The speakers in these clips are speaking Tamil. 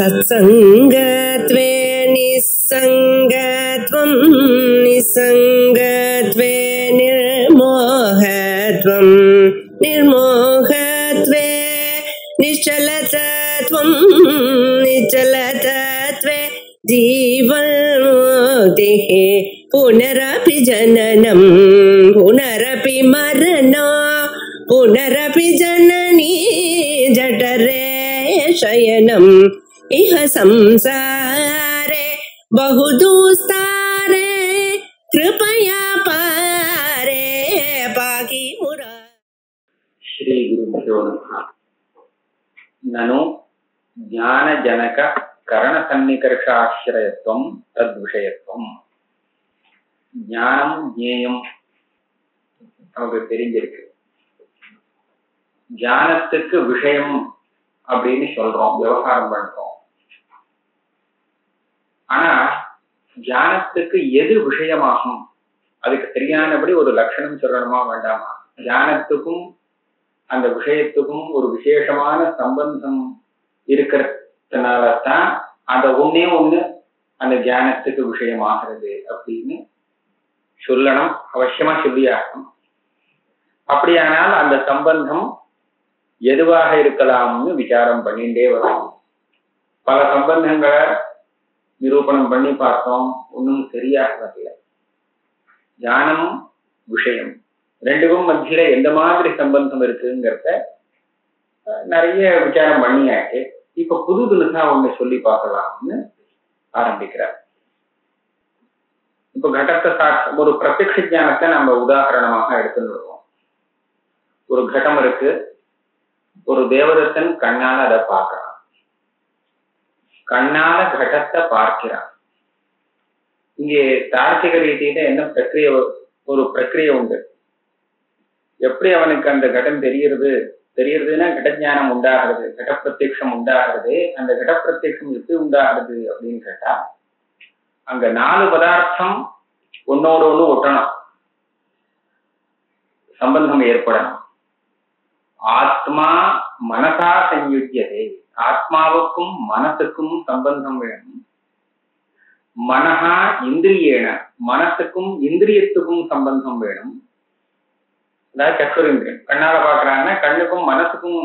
सत्संगत्वे निस्संगत्वं निस्संगत्वे निर्मोहत्वं निर्मोहत्वे निश्चलतत्वं निश्चलतत्वे जीवन्मुक्तिः पुनरपि जननं पुनरपि मरणं पुनरपि जननी जठरे शयनम् इह संसारे बहुदुस्तारे कृपया पारे पाहि मुरा। श्री गुरुभ्यो नमः। ननु ज्ञानजनक करणसन्निकर्षाश्रयत्वं तद्विषयत्वं ஞானம் ஞேயம் நமக்கு தெரிஞ்சிருக்கு. ஞானத்துக்கு விஷயம் அப்படின்னு சொல்றோம், விவகாரம் பண்றோம். ஆனா ஞானத்துக்கு எது விஷயமாகும் அதுக்கு சரியானபடி ஒரு லட்சணம் சொல்லணுமா வேண்டாமா? ஞானத்துக்கும் அந்த விஷயத்துக்கும் ஒரு விசேஷமான சம்பந்தம் இருக்கிறதுனாலதான் அந்த ஒன்னே ஒண்ணு அந்த ஞானத்துக்கு விஷயமாகிறது அப்படின்னு சொல்லணும், அவசியமா சொல்லியாகணும். அப்படியானால் அந்த சம்பந்தம் எதுவாக இருக்கலாம்னு விசாரம் பண்ணிட்டே வரும். பல சம்பந்தங்களை நிரூபணம் பண்ணி பார்த்தோம், ஒன்றும் சரியாக வரல. ஞானம் விஷயம் ரெண்டுக்கும் மத்தியில எந்த மாதிரி சம்பந்தம் இருக்குங்கிறத நிறைய விசாரம் பண்ணியாச்சு. இப்ப புது புதுசா ஒண்ணு சொல்லி பார்க்கலாம்னு ஆரம்பிக்கிறார். இப்ப கடத்தை ஒரு பிரத்யக்ஷ ஞானத்தை நம்ம உதாரணமாக எடுத்துட்டு இருக்கோம். ஒரு கட்டம் இருக்கு, ஒரு தேவதத்தன் கண்ணால அதை பார்க்கிறான், கண்ணால கடத்தை பார்க்கிறான். இங்கே தார்க்கிக ரீதியில என்ன பிரக்கிரிய, ஒரு பிரக்கிரியை உண்டு. எப்படி அவனுக்கு அந்த கடம் தெரியுறதுன்னா கடஞானம் உண்டாகிறது, கட பிரத்யக்ஷம் உண்டாகிறது. அந்த கட பிரத்யக்ஷம் எப்படி உண்டாகிறது அப்படின்னு கேட்டா, அங்க 4 பதார்த்தம் ஒன்னோடு ஒண்ணு ஒட்டணும், சம்பந்தம் ஏற்படணும். ஆத்மா மனசா சயுஜ்யதே, ஆத்மாவுக்கும் மனசுக்கும் சம்பந்தம் வேணும். மனஹா இந்திரியேன, மனசுக்கும் இந்திரியத்துக்கும் சம்பந்தம் வேணும். அதாவது சக்ஷுரேந்திரியம், கண்ணால பாக்குறாங்கன்னா கண்ணுக்கும் மனசுக்கும்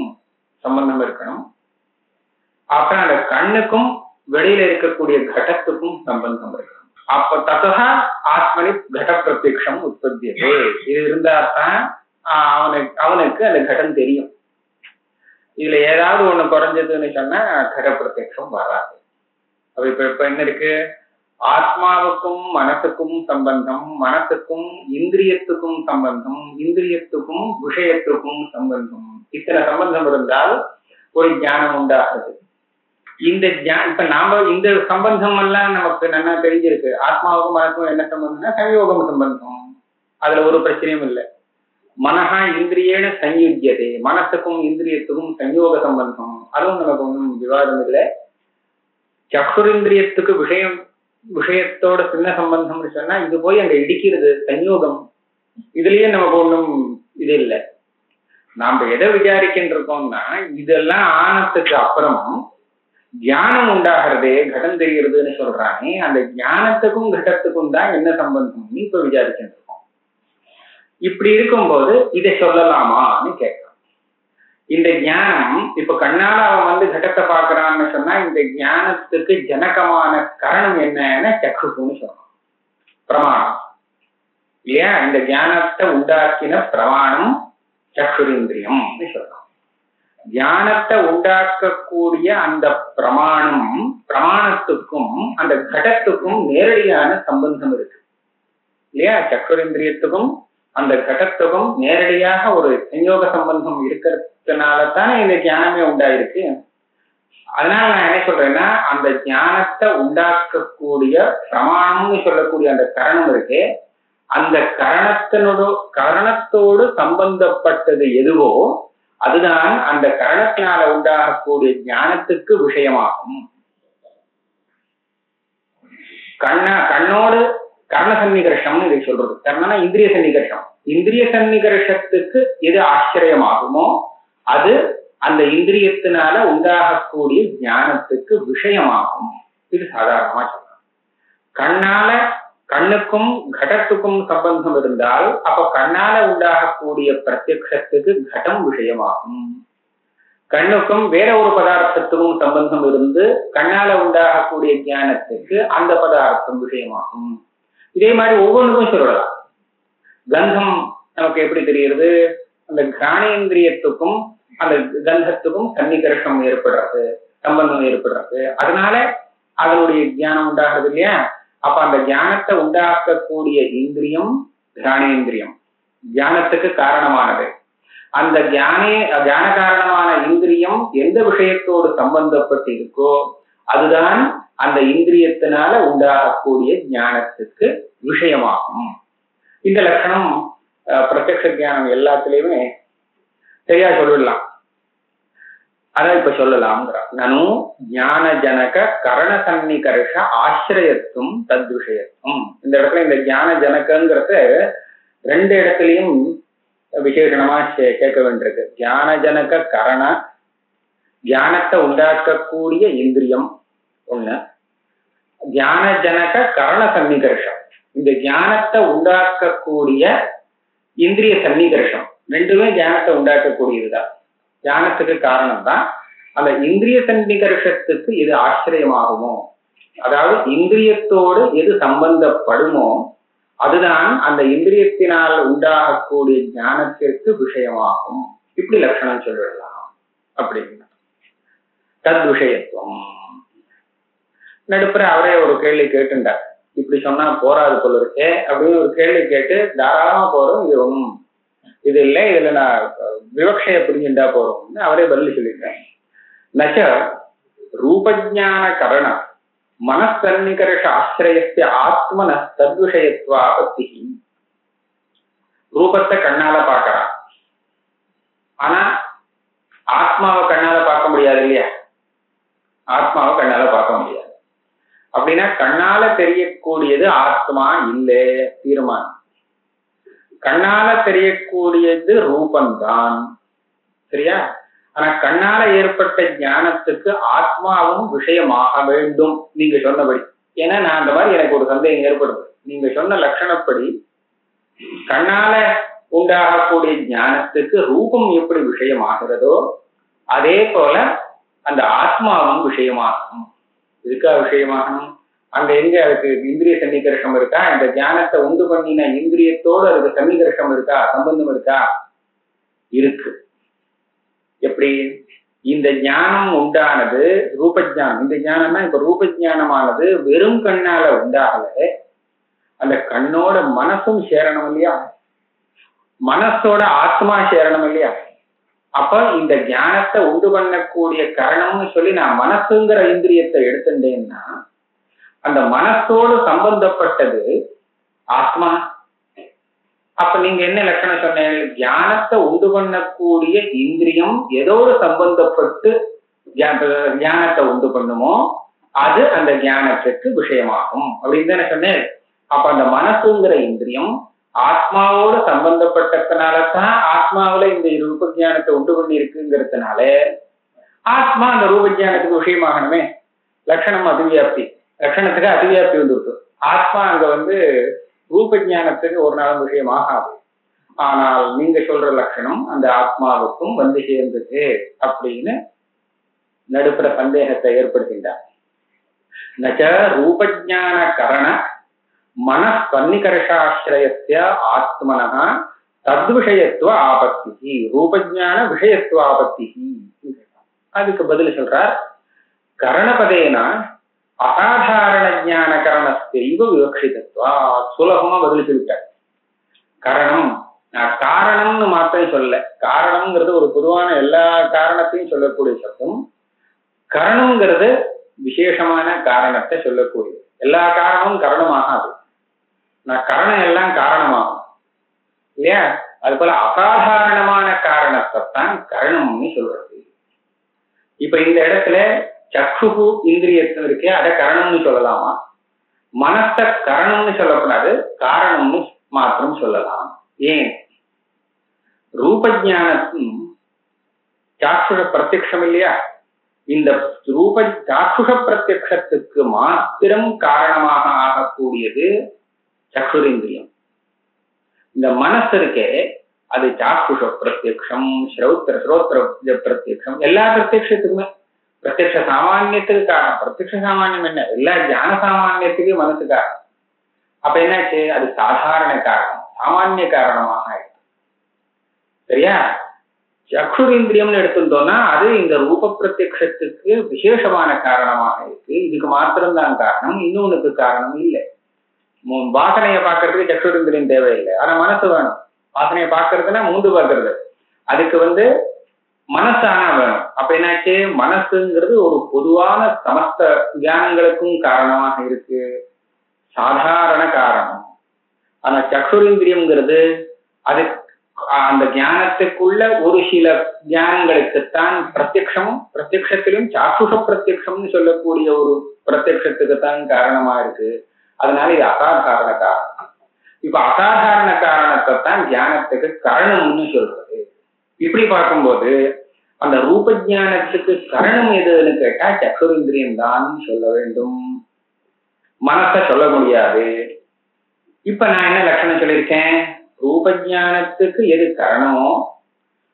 சம்பந்தம் இருக்கணும். அப்புறம் அந்த கண்ணுக்கும் வெளியில இருக்கக்கூடிய கடத்துக்கும் சம்பந்தம் இருக்கணும். அப்ப ததா ஆத்மனி கட பிரத்யக்ஷம் உற்பத்தியதே. இது இருந்தால்தான் அவனுக்கு அந்த கடம் தெரியும். இதுல ஏதாவது ஒண்ணு குறைஞ்சதுன்னு சொன்னா கட பிரத்யக்ஷம் வராது. அப்ப இப்ப என்ன இருக்கு? ஆத்மாவுக்கும் மனசுக்கும் சம்பந்தம், மனசுக்கும் இந்திரியத்துக்கும் சம்பந்தம், இந்திரியத்துக்கும் விஷயத்துக்கும் சம்பந்தம். இத்தனை சம்பந்தம் இருந்தால் ஒரு ஞானம் உண்டாகிறது. இந்த இப்ப நாம இந்த சம்பந்தம் எல்லாம் நமக்கு நல்லா தெரிஞ்சிருக்கு. ஆத்மாவுக்கும் மனசுக்கும் என்ன சம்பந்தம்னா சம்யோகம் சம்பந்தம், அதுல ஒரு பிரச்சனையும் இல்லை. மனஹா இந்திரியேன சயுஜ்யதே, மனசுக்கும் இந்திரியத்துக்கும் சம்யோக சம்பந்தம், அதுவும் நமக்கு ஒன்றும் விவாதம் இல்லை. சக்ஷுரேந்திரியத்துக்கு விஷயத்தோட சின்ன சம்பந்தம்னு சொன்னா இது போய் அங்க இடிக்கிறது சம்யோகம். இதுலயே நமக்கு ஒன்றும் இது இல்லை. நாம எதை விசாரிக்கின்ற இருக்கோம்னா, இதெல்லாம் ஆனத்துக்கு அப்புறம் ஞானம் உண்டாகிறதே, கடம் தெரிகிறதுன்னு சொல்றானே, அந்த ஞானத்துக்கும் கடத்துக்கும் தான் என்ன சம்பந்தம் இப்ப விசாரிச்சுட்டு இருக்கோம். இப்படி இருக்கும்போது இதை சொல்லலாமான்னு கேட்கலாம். இந்த ஞானம் இப்ப கண்ணால அவன் கடத்தை பாக்குறான்னு சொன்னா, இந்த ஞானத்துக்கு ஜனகமான காரணம் என்னன்னு சக்ஷுன்னு சொல்லணும், பிரமாணம் இல்லையா? இந்த ஞானத்தை உண்டாக்கின பிரமாணம் சக்ஷுரேந்திரியம்னு சொல்லணும். ஞானத்தை உண்டாக்கக்கூடிய அந்த பிரமாணத்துக்கும் அந்த கடத்துக்கும் நேரடியான சம்பந்தம் இருக்கு இல்லையா? சக்ஷுரேந்திரியத்துக்கும் அந்த கடத்துக்கும் நேரடியாக ஒரு சம்யோக சம்பந்தம் இருக்கிறதுனாலதானே இந்த ஞானமே உண்டாயிருக்கு. அதனால நான் என்ன சொல்றேன்னா, அந்த ஞானத்தை உண்டாக்கக்கூடிய பிரமாணம்னு சொல்லக்கூடிய அந்த கரணம் இருக்கு, அந்த கரணத்தோடு சம்பந்தப்பட்டது எதுவோ அதுதான் அந்த கரணத்தினால உண்டாகக்கூடிய ஞானத்துக்கு விஷயமாகும். கண்ணோடு கர்ண சன்னிகர்ஷம்னு இதை சொல்றது. கர்ணனா இந்திரிய சன்னிகர்ஷம். இந்திரிய சன்னிகர்ஷத்துக்கு எது ஆச்சரியமாகுமோ அது அந்த இந்திரியத்தினால உண்டாகக்கூடிய ஞானத்துக்கு விஷயமாகும். இது சாதாரணமா சொல்லலாம். கண்ணால கண்ணுக்கும் கடத்துக்கும் சம்பந்தம் இருந்தால் அப்ப கண்ணால உண்டாகக்கூடிய பிரத்யக்ஷத்துக்கு கடம் விஷயமாகும். கண்ணுக்கும் வேற ஒரு பதார்த்தத்துக்கும் சம்பந்தம் இருந்து கண்ணால உண்டாகக்கூடிய ஞானத்துக்கு அந்த பதார்த்தம் விஷயமாகும். இதே மாதிரி ஒவ்வொன்றுக்கும் சொல்லலாம். கந்தம் நமக்கு எப்படி தெரியுது? அந்த கிராணேந்திரியத்துக்கும் அந்த கந்தத்துக்கும் சன்னிகர்ஷம் ஏற்படுறது, சம்பந்தம் ஏற்படுறது. அதனால அதனுடைய ஞானம் உண்டாகிறது இல்லையா? அப்ப அந்த ஞானத்தை உண்டாக்கக்கூடிய இந்திரியம் கிராணேந்திரியம், ஞானத்துக்கு காரணமானது. அந்த ஞான காரணமான இந்திரியம் எந்த விஷயத்தோடு சம்பந்தப்பட்டு இருக்கோ அதுதான் அந்த இந்திரியத்தினால உண்டாகக்கூடிய ஞானத்துக்கு விஷயமாகும். இந்த லட்சணம் பிரத்யக்ஷ ஞானம் எல்லாத்திலையுமே சரியா சொல்லிடலாம். அதான் இப்ப சொல்லலாம்ங்கிறார். நனு ஞான ஜனக கரண சன்னிகர்ஷ ஆசிரியத்துவம் தத் விஷயத்துவம். இந்த இடத்துல இந்த ஞான ஜனகங்கிறத ரெண்டு இடத்துலயும் விசேஷணமா கேட்க வேண்டியிருக்கு. ஞான ஜனக கரண, ஞானத்தை உண்டாக்கக்கூடிய இந்திரியம் ஒண்ணு. ஞான ஜனக கரண சன்னிகர்ஷம், இந்த ஞானத்தை உண்டாக்கக்கூடிய இந்திரிய சன்னிகர்ஷம் ரெண்டுமே ஞானத்தை உண்டாக்கக்கூடியதுதான், ஞானத்துக்கு காரணம் தான். அந்த இந்திரிய சன்னிகர்ஷத்துக்கு எது ஆச்சரியமாகுமோ, அதாவது இந்திரியத்தோடு எது சம்பந்தப்படுமோ அதுதான் அந்த இந்திரியத்தினால் உண்டாகக்கூடிய ஞானத்திற்கு விஷயமாகும். இப்படி லட்சணம் சொல்லிடலாம். அப்படின்னா தத் விஷயத்துவம். நடுப்புற அவரே ஒரு கேள்வி கேட்டுண்டார். இப்படி சொன்னா போராது போல இருக்கே அப்படின்னு ஒரு கேள்வி கேட்டு தாராளமா போறோம், இது ஒன்றும் இது இல்லை, இதுல நான் விவக்ஷைய புரிஞ்சுட்டா போறோம்னு அவரே பதில் சொல்லியிருக்கேன். நச்ச ரூபஜான கரண மனசன்னிகர்ஷ ஆசிரியஸ்ய ஆத்மன தத்விஷயத்வாபத்தி. ரூபத்தை கண்ணால பார்க்கறான், ஆனா ஆத்மாவை கண்ணால பார்க்க முடியாது இல்லையா? ஆத்மாவை கண்ணால பார்க்க முடியாது. அப்படின்னா கண்ணால தெரியக்கூடியது ஆத்மா இல்லை தீர்மானம். கண்ணால தெரியக்கூடியது ரூபந்தான், சரியா? ஆனா கண்ணால ஏற்பட்ட ஞானத்துக்கு ஆத்மாவும் விஷயமாக வேண்டும் நீங்க சொன்னபடி. ஏன்னா நான் அந்த மாதிரி எனக்கு ஒரு சந்தேகம் ஏற்படுது. நீங்க சொன்ன லட்சணப்படி கண்ணால உண்டாகக்கூடிய ஞானத்துக்கு ரூபம் எப்படி விஷயமாகிறதோ அதே போல அந்த ஆத்மாவும் விஷயமாகணும். இதுக்கா விஷயமாகணும்? அங்க எங்க அதுக்கு இந்திரிய சன்னிகர்ஷம் இருக்கா? இந்த ஞானத்தை உண்டு பண்ணின இந்திரியத்தோடு அதுக்கு சன்னிகர்ஷம் இருக்கா, சம்பந்தம் இருக்கா? இருக்கு. எப்படி? இந்த ஞானம் உண்டானது ரூபஜானம். இந்த ஞானம்னா இப்ப ரூபஜானமானது வெறும் கண்ணால உண்டாகல, அந்த கண்ணோட மனசும் சேரணும் இல்லையா? மனசோட ஆத்மா சேரணும் இல்லையா? அப்ப இந்த ஞானத்தை உண்டு பண்ணக்கூடிய காரணம்னு சொல்லி நான் மனசுங்கிற இந்திரியத்தை எடுத்துட்டேன்னா அந்த மனசோடு சம்பந்தப்பட்டது ஆத்மா. அப்ப நீங்க என்ன லட்சணம் சொன்னீங்க? ஞானத்தை உண்டு பண்ணக்கூடிய இந்திரியம் ஏதோடு சம்பந்தப்பட்டு ஞானத்தை உண்டு பண்ணுமோ அது அந்த ஞானத்துக்கு விஷயமாகும் அப்படின்னு தானே சொன்னேன். அப்ப அந்த மனசுங்கிற இந்திரியம் ஆத்மாவோடு சம்பந்தப்பட்டதுனாலதான் ஆத்மாவில இந்த ரூப ஞானத்தை உண்டு பண்ணி இருக்குங்கிறதுனால ஆத்மா அந்த ரூப ஞானத்துக்கு விஷயமாகணுமே. லட்சணம் அதிவியாப்தி, லட்சணத்துக்கு அதிவியாப்தி வந்துருக்கு. ஆத்மா அங்க ரூப ஞானத்துக்கு ஒரு நாளும் விஷயமாகாது. ஆனால் நீங்க சொல்ற லட்சணம் அந்த ஆத்மாவுக்கும் சேர்ந்தது அப்படின்னு நடுப்புற சந்தேகத்தை ஏற்படுத்தின்றார். நச்ச ரூபஜான கரண மனசன்னிகர்ஷாஸ்ரயஸ்ய ஆத்மனஹ தத்விஷயத்துவ ஆபத்தி, ரூபஜான விஷயத்துவ ஆபத்தி. அதுக்கு பதில் சொல்றார், கரணபதேன அசாதாரண ஞான கரணஸ்தெய்வ விவக்ஷிதத்வா. சுலபமா பதில் சொல்லிட்டார். கரணம் காரணம்னு மாத்திரம் சொல்ல, காரணம்ங்கிறது ஒரு பொதுவான எல்லா காரணத்தையும் சொல்லக்கூடிய சப்தம். கரணம்ங்கிறது விசேஷமான காரணத்தை சொல்லக்கூடியது. எல்லா காரணமும் காரணமாகாது, கரணம் எல்லாம் காரணமாகும் இல்லையா? அது போல அசாதாரணமான காரணத்தை தான் கரணம்னு சொல்றது. இப்ப இந்த இடத்துல சக்ஷுகு இந்திரியத்தில் இருக்கே அதை கரணம்னு சொல்லலாமா? மனச கரணம்னு சொல்லக்கூடாது, காரணம்னு மாத்திரம் சொல்லலாம். ஏன்? ரூபஜானத்தும் சாக்ஷுஷ பிரத்யக்ஷம் இல்லையா, இந்த ரூப சாக்ஷுஷ பிரத்யக்ஷத்துக்கு மாத்திரம் காரணமாக ஆகக்கூடியது சக்ஷுரேந்திரியம். இந்த மனசு இருக்கே அது சாக்ஷுஷ பிரத்யக்ஷம், ஸ்ரோத்திர பிரத்யக்ஷம், எல்லா பிரத்யக்ஷத்துக்குமே. பிரத்யக்ஷ சாமானியத்துக்கு காரணம். பிரத்யக்ஷ சாமானியம் என்ன, எல்லா ஞான சாமானியத்துக்கு மனசு காரணம். அப்ப என்னாச்சு, அது சாதாரண காரணம், சாமானிய காரணமாக ஆயிடுச்சு. சரியா? சக்ஷுரேந்திரியம்னு எடுத்துட்டோம்னா அது இந்த ரூப பிரத்யக்ஷத்துக்கு விசேஷமான காரணமாக இருக்கு. இதுக்கு மாத்திரம்தான் காரணம், இன்னொன்னுக்கு காரணம் இல்லை. வாசனையை பார்க்கறதுக்கு சக்ஷுரேந்திரியம் தேவையில்லை, ஆனா மனசு வேணும். வாசனையை பார்க்கறதுன்னா மூந்து பார்க்கறது, அதுக்கு மனசானா வேணும். அப்ப என்னாச்சு, மனசுங்கிறது ஒரு பொதுவான சமஸ்த ஞானங்களுக்கும் காரணமாக இருக்கு, சாதாரண காரணம். ஆனா சக்ஷுரேந்திரியம்ங்கிறது அது அந்த ஞானத்துக்குள்ள ஒரு சில ஞானங்களுக்குத்தான் பிரத்யக்ஷமும், பிரத்யக்ஷத்திலும் சாக்ஷுஷ பிரத்யக்ஷம்னு சொல்லக்கூடிய ஒரு பிரத்யக்ஷத்துக்குத்தான் காரணமா இருக்கு. அதனால இது அசாதாரண காரணம். இப்ப அசாதாரண காரணத்தை தான் ஞானத்துக்கு காரணம்னு சொல்றது. இப்படி பார்க்கும்போது அந்த ரூப ஞானத்துக்கு காரணம் எதுன்னு கேட்டா சக்ஷுரேந்திரியம் தான் சொல்ல வேண்டும், மனசை சொல்ல முடியாது. இப்ப நான் என்ன லட்சணம் சொல்லியிருக்கேன், ரூப ஞானத்துக்கு எது காரணமோ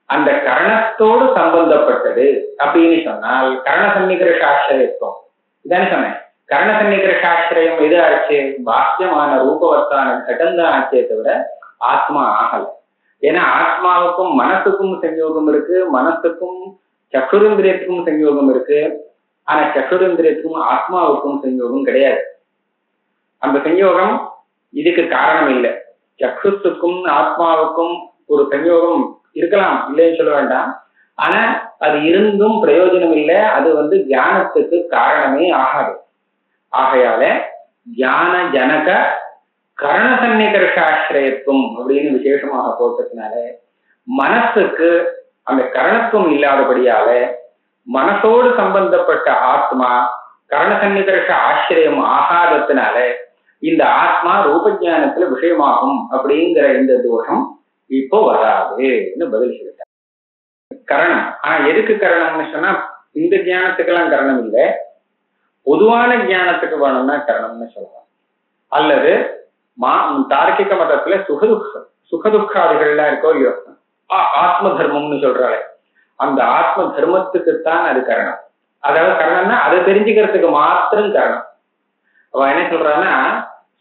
அந்த கரணத்தோடு சம்பந்தப்பட்டது அப்படின்னு சொன்னால் கரண சன்னிகிரஷாஸ்திரத்துவம் இதானே சொன்னேன். கரண சன்னிகிரஷாஸ்திரம் எது ஆச்சு, பாக்கியமான ரூபவத்தான கடந்தான் ஆச்சே தவிர ஆத்மா ஆகல. ஏன்னா ஆத்மாவுக்கும் மனசுக்கும் சஞ்யோகம் இருக்கு, மனசுக்கும் சக்ஷுரேந்திரியத்துக்கும் சஞ்யோகம் இருக்கு. ஆனா சக்ஷுரேந்திரியத்துக்கும் ஆத்மாவுக்கும் சஞ்யோகம் கிடையாது. அந்த சஞ்யோகம் இதுக்கு காரணம் இல்லை. சக்ஷுத்துக்கும் ஆத்மாவுக்கும் ஒரு சஞ்யோகம் இருக்கலாம், இல்லைன்னு சொல்ல வேண்டாம். ஆனா அது இருந்தும் பிரயோஜனம் இல்லை, அது ஞானத்துக்கு காரணமே ஆகாது. ஆகையால ஞான ஜனக கரண சன்னிகர்ஷாஸ்ரயத்துவம் அப்படின்னு விசேஷமாக போட்டதுனால மனசுக்கு அந்த கரணத்துவம் இல்லாதபடியால மனசோடு சம்பந்தப்பட்ட ஆத்மா கரண சன்னிகர்ஷ ஆசிரியம் ஆகாதத்தினால இந்த ஆத்மா ரூபஜானத்துல விஷயமாகும் அப்படிங்கிற இந்த தோஷம் இப்போ வராதுன்னு பதில் சொல்லிட்டார். கரணம் ஆனா எதுக்கு கரணம்னு சொன்னா இந்த ஞானத்துக்கெல்லாம் கரணம் இல்லை, பொதுவான ஞானத்துக்கு வேணும்னா கரணம்னு சொல்லலாம். அல்லது தார்க்கிக மதத்துல சுகதுக்காதிகள்லாம் இருக்கோ இல்லையோ ஆத்ம தர்மம்னு சொல்றாளே அந்த ஆத்ம தர்மத்துக்குத்தான் அது கரணம். அதாவது கரணம்னா அதை தெரிஞ்சுக்கிறதுக்கு மாத்திரம் கரணம். அவ என்ன சொல்றான்னா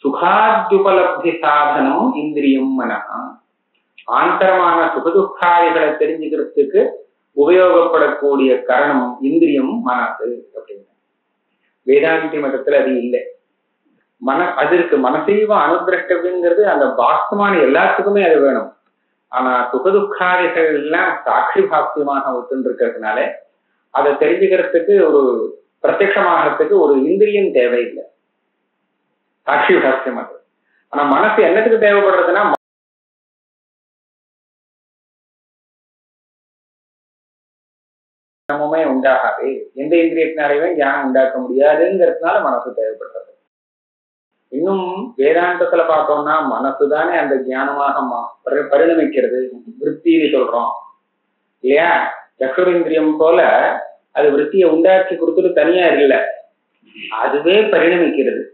சுகாத்யுபலப்தி சாதனம் இந்திரியம் மனஹா, ஆந்தரமான சுகதுக்காதிகளை தெரிஞ்சுக்கிறதுக்கு உபயோகப்படக்கூடிய கரணம் இந்திரியம் மனசு அப்படின்னு. வேதாந்தி மதத்துல அது இல்லை. அது இருக்கு, மனசைவ அனுதிரஷ்டங்கிறது அந்த பாஸ்தமான எல்லாத்துக்குமே அது வேணும். ஆனா சுகதுக்காதிகள் எல்லாம் சாட்சி பாக்கியமாக ஒத்துன்னு இருக்கிறதுனால அதை தெரிஞ்சுக்கிறதுக்கு ஒரு பிரத்யமாகறதுக்கு ஒரு இந்திரியம் தேவையில்லை, சாட்சி பாக்கியம் அது. ஆனா மனசு என்னத்துக்கு தேவைப்படுறதுன்னா உண்டாகாது, எந்த இந்திரியத்தினாலையுமே ஞானம் உண்டாக்க முடியாதுங்கிறதுனால மனசு தேவைப்படுறது. இன்னும் வேதாந்தத்துல பார்த்தோம்னா மனசுதானே அந்த ஞானமாக பரிணமிக்கிறது, விற்த்தின்னு சொல்றோம் இல்லையா. சக்ஷுரேந்திரியம் போல அது விற்த்தியை உண்டாக்கி கொடுத்துட்டு தனியா இல்லை, அதுவே பரிணமிக்கிறது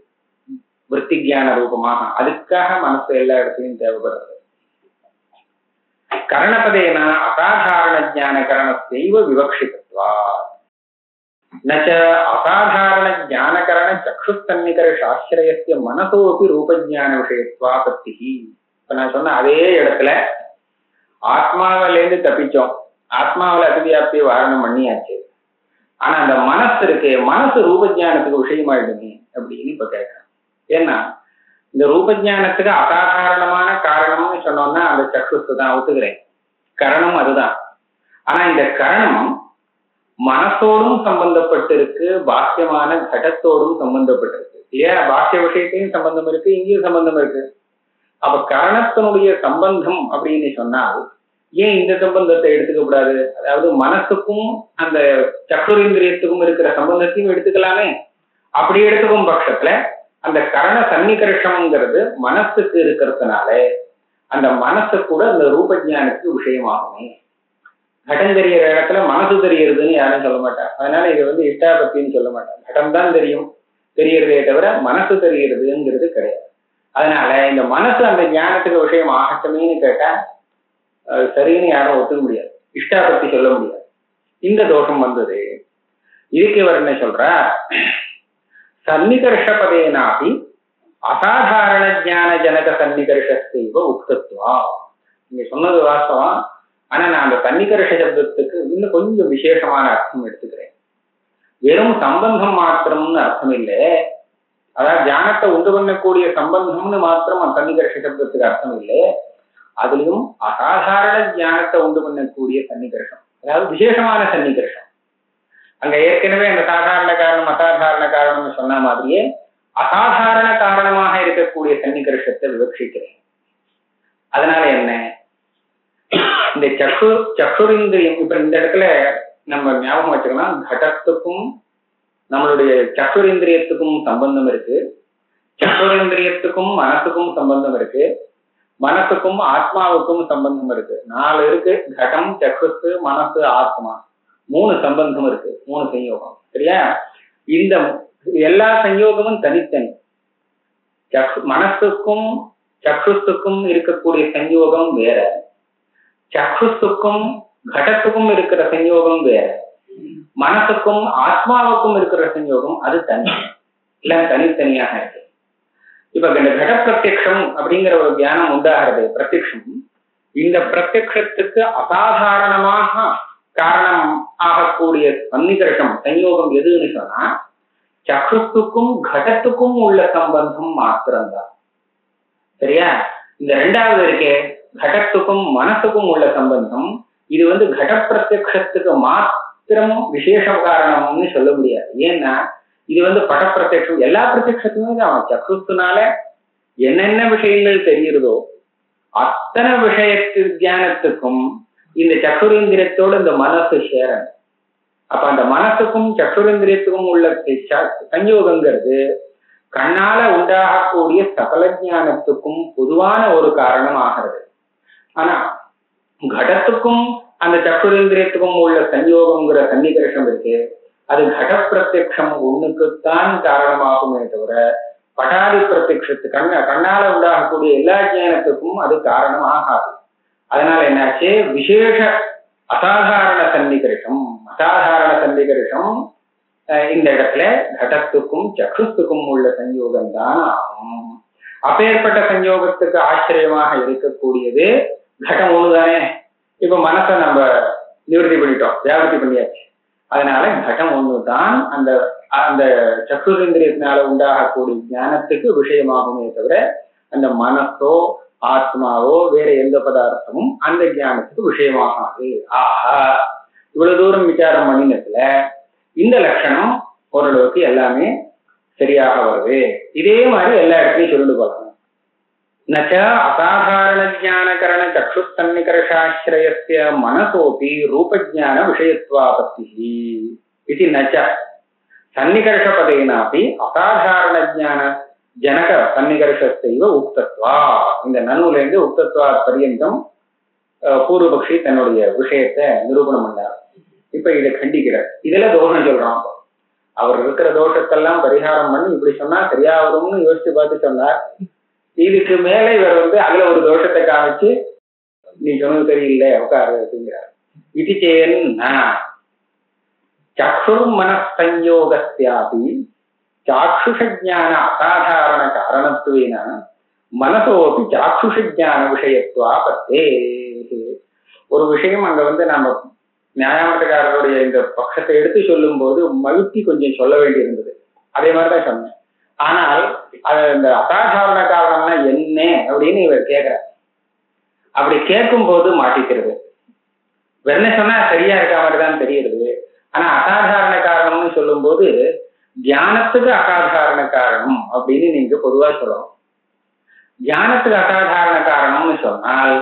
விற்பி ஜான ரூபமாக. அதுக்காக மனசு எல்லா இடத்துலையும் தேவைப்படுறது. கரணபதேன அசாதாரண ஜான கரணத்தைவ விவக்ஷிதத்வா நச்ச அசாதாரண ஜானகரண சக்ஷுஸ்தன்னிகர்ஷாஸ்ரயஸ்ய மனசோபி ரூபஜான விஷயத்வாபத்தி. இப்ப நான் சொன்ன அதே இடத்துல ஆத்மாவிலேருந்து தப்பிச்சோம், ஆத்மாவில அதிவியாப்தியை வாரணம் பண்ணியாச்சு. ஆனா அந்த மனசு இருக்கே, மனசு ரூபஜானத்துக்கு விஷயமாயிடுமே அப்படின்னு இப்ப கேட்கிறேன். ஏன்னா இந்த ரூபஜானத்துக்கு அசாதாரணமான காரணம்னு சொன்னோம்னா அந்த சக்ஷுஸ் தான், ஒத்துக்கிறேன், கரணம் அதுதான். ஆனா இந்த கரணம் மனசோடும் சம்பந்தப்பட்டிருக்கு, பாக்கியமான கடத்தோடும் சம்பந்தப்பட்டிருக்கு. ஏன் பாக்கிய விஷயத்தையும் சம்பந்தம் இருக்கு, இங்கேயும் சம்பந்தம் இருக்கு. அப்ப கரணத்தினுடைய சம்பந்தம் அப்படின்னு சொன்னால் ஏன் இந்த சம்பந்தத்தை எடுத்துக்க கூடாது? அதாவது மனசுக்கும் அந்த சக்ஷுரேந்திரியத்துக்கும் இருக்கிற சம்பந்தத்தையும் எடுத்துக்கலாமே. அப்படி எடுத்துக்கும் பட்சத்துல அந்த கரண சன்னிகர்ஷம்ங்கிறது மனசுக்கு இருக்கிறதுனால அந்த மனசு கூட அந்த ரூபஜானத்துக்கு விஷயமாகுமே. கடம் தெரிகிற இடத்துல மனசு தெரியறதுன்னு யாரும் சொல்ல மாட்டாங்க. அதனால இது வந்து இஷ்டாபத்தின்னு சொல்ல மாட்டாங்க. கடம் தான் தெரியறதே தவிர மனசு தெரிகிறதுங்கிறது கிடையாது. அதனால இந்த மனசு அந்த ஞானத்துக்கு விஷயம் ஆகட்டுமேன்னு கேட்டா சரின்னு யாரும் ஒத்துக்க முடியாது, இஷ்டாபத்தி சொல்ல முடியாது. இந்த தோஷம் வந்தது. இதுக்கு இவர் என்ன சொல்ற, சன்னிகர்ஷபதேனாபி அசாதாரண ஜான ஜனக சன்னிகர்ஷத்தைவ உக்தத்வா. நீங்க சொன்னது வாஸ்தவம். ஆனா நான் அந்த சன்னிகர்ஷ சப்தத்துக்கு இன்னும் கொஞ்சம் விசேஷமான அர்த்தம் எடுத்துக்கிறேன். வெறும் சம்பந்தம் மாத்திரம்னு அர்த்தம் இல்லை. அதாவது தியானத்தை உண்டு பண்ணக்கூடிய சம்பந்தம்னு மாத்திரம் அந்த சன்னிகர்ஷ சப்தத்துக்கு அர்த்தம் இல்லை. அதுலயும் அசாதாரண தியானத்தை உண்டு பண்ணக்கூடிய சன்னிகர்ஷம், அதாவது விசேஷமான சன்னிகர்ஷம். அங்க ஏற்கனவே அந்த சாதாரண காரணம் அசாதாரண காரணம்னு சொன்ன மாதிரியே அசாதாரண காரணமாக இருக்கக்கூடிய சன்னிகர்ஷத்தை விவக்ஷிக்கிறேன். அதனால என்ன, இந்த சக்ஷுரிந்திரியம் இப்ப இந்த இடத்துல நம்ம ஞாபகம் வச்சுக்கலாம், கடத்துக்கும் நம்மளுடைய சக்ஷுரிந்திரியத்துக்கும் சம்பந்தம் இருக்கு, சக்ஷுரிந்திரியத்துக்கும் மனசுக்கும் சம்பந்தம் இருக்கு, மனசுக்கும் ஆத்மாவுக்கும் சம்பந்தம் இருக்கு. 4 இருக்கு, கடம், சக்ஷுஸ், மனசு, ஆத்மா, 3 சம்பந்தம் இருக்கு, 3 சஞ்யோகம். சரியா? இந்த எல்லா சஞ்யோகமும் தனித்தனி. மனசுக்கும் சக்ஷுஸுக்கும் இருக்கக்கூடிய சஞ்யோகம் வேற, சக்ஷுஸுக்கும் கடத்துக்கும் இருக்கிற சஞ்யோகம் வேற, மனசுக்கும் ஆத்மாவுக்கும் இருக்கிற சஞ்யோகம் அது தனி, இல்ல தனித்தனியாக இருக்கு. இப்ப இந்த கட பிரத்யக்ஷம் அப்படிங்கிற ஒரு தியானம் உண்டாகிறது, பிரத்யக்ஷம். இந்த பிரத்யக்ஷத்துக்கு அசாதாரணமாக காரணம் ஆகக்கூடிய சன்னிகர்ஷம் சஞ்யோகம் எதுன்னு சொன்னா சக்ஷுத்துக்கும் கடத்துக்கும் உள்ள சம்பந்தம் மாத்திரம்தான். சரியா? இந்த 2வது இருக்கே கடத்துக்கும் மனசுக்கும் உள்ள சம்பந்தம், இது வந்து கட பிரத்யக்ஷத்துக்கு மாத்திரம் விசேஷ காரணம்னு சொல்ல முடியாது. ஏன்னா இது வந்து பட பிரத்யக்ஷம், எல்லா பிரத்யக்ஷத்துமே தான். சக்ஷுனால என்னென்ன விஷயங்கள் தெரியுறதோ அத்தனை விஷயத்து தியானத்துக்கும் இந்த சக்ஷுரேந்திரியத்தோடு இந்த மனசு சேரணும். அப்ப அந்த மனசுக்கும் சக்ஷுரேந்திரியத்துக்கும் உள்ள சஞ்யோகங்கிறது கண்ணால உண்டாகக்கூடிய சகல ஞானத்துக்கும் பொதுவான ஒரு காரணம் ஆகிறது. ஆனா கடத்துக்கும் அந்த சக்ஷுரேந்திரியத்துக்கும் உள்ள சஞ்யோகங்கிற சன்னிகர்ஷம் இருக்கு, அது கட பிரத்யக்ஷம் ஒண்ணுக்குத்தான் காரணமாகுமே தவிர படாதி பிரத்யக்ஷத்து கண்ணால உண்டாகக்கூடிய எல்லா ஞானத்துக்கும் அது காரணம் ஆகாது. அதனால என்னாச்சு, விசேஷ அசாதாரண சன்னிகர்ஷம், அசாதாரண சன்னிகர்ஷம் இந்த இடத்துல கடத்துக்கும் சக்ஷுத்துக்கும் உள்ள சஞ்யோகம் தான் ஆகும். அப்பேற்பட்ட சஞ்யோகத்துக்கு ஆச்சரியமாக இருக்கக்கூடியது கடம் ஒண்ணுதானே. இப்ப மனசை நம்ம நிவர்த்தி பண்ணிட்டோம், வியாபத்தி பண்ணியாச்சு. அதனால கடம் ஒண்ணுதான் அந்த அந்த சக்ஷுரேந்திரியத்தினால உண்டாகக்கூடிய ஞானத்துக்கு விஷயமாகுமே தவிர அந்த மனசோ ஆத்மாவோ வேற எந்த பதார்த்தமும் அந்த ஞானத்துக்கு விஷயமாகாது. ஆஹா, இவ்வளவு தூரம் விசாரம் பண்ணினதுல இந்த லட்சணம் ஓரளவுக்கு எல்லாமே சரியாக வருது. இதே மாதிரி எல்லா இடத்துலையும் சொல்லிட்டு போகலாம். நச்ச அசாதாரண ஜானகரண சக்ஷுசன்னிகர்ஷாஸ்ரயஸ்ய மனசோபி ரூபஜான விஷயத்வாபத்தி இது நச்ச சன்னிகர்ஷபதேனாபி அசாதாரண ஜான ஜனக சன்னிகர்ஷத்தைவ உக்தத்வா. இந்த நனூல இருந்து உக்தத்வா பரியந்தம் பூர்வபக்ஷி தன்னுடைய விஷயத்தை நிரூபணம் பண்ணார். இப்ப இதை கண்டிக்கிறார். இதுல தோஷம் சொல்றான். அவர் இருக்கிற தோஷத்தெல்லாம் பரிகாரம் பண்ணி இப்படி சொன்னா சரியா வரும்னு யோசிச்சு பார்த்து சொன்னார். இதுக்கு மேல இவர் வந்து அதுல ஒரு தோஷத்தை காமிச்சு நீ சொன்னது சரியில்லை உட்காரு அப்படிங்கிறார். இது சேன்னா சக்ஷுர் மனசஞ்யோகஸ்யாபி சாக்ஷுஷஜான அசாதாரண காரணத்துவேன மனசோபி சாக்ஷுஷஜான விஷயத்துவா பத்தே. ஒரு விஷயம் அங்க வந்து நம்ம நியாயமற்றக்காரருடைய இந்த பட்சத்தை எடுத்து சொல்லும் போது மகிழ்ச்சி கொஞ்சம் சொல்ல வேண்டி இருந்தது. அதே மாதிரிதான் சொன்னேன். ஆனால் அது இந்த அசாதாரண காரணம்னா என்ன அப்படின்னு இவர் கேட்கிறார். அப்படி கேட்கும் போது மாட்டிக்கிறது. வெறும் சொன்னா சரியா இருக்க மாதிரி தான் தெரியுது. ஆனா அசாதாரண காரணம்னு சொல்லும் போது தியானத்துக்கு அசாதாரண காரணம் அப்படின்னு நீங்க பொதுவா சொல்லணும். தியானத்துக்கு அசாதாரண காரணம்னு சொன்னால்